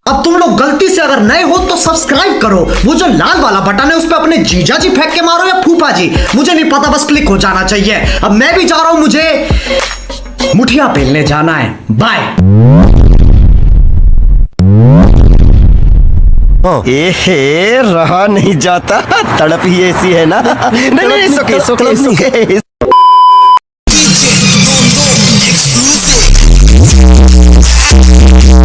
अब तुम लोग गलती से अगर नए हो तो सब्सक्राइब करो, वो जो लाल वाला बटन है उस पर अपने जीजा जी फेंक के मारो या फूफा जी, मुझे नहीं पता, बस क्लिक हो जाना चाहिए। अब मैं भी जा रहा हूं, मुझे मुठिया पेलने जाना है। बाय। ए रहा नहीं जाता, तड़प ही ऐसी है ना। नहीं सुखे Exclusive.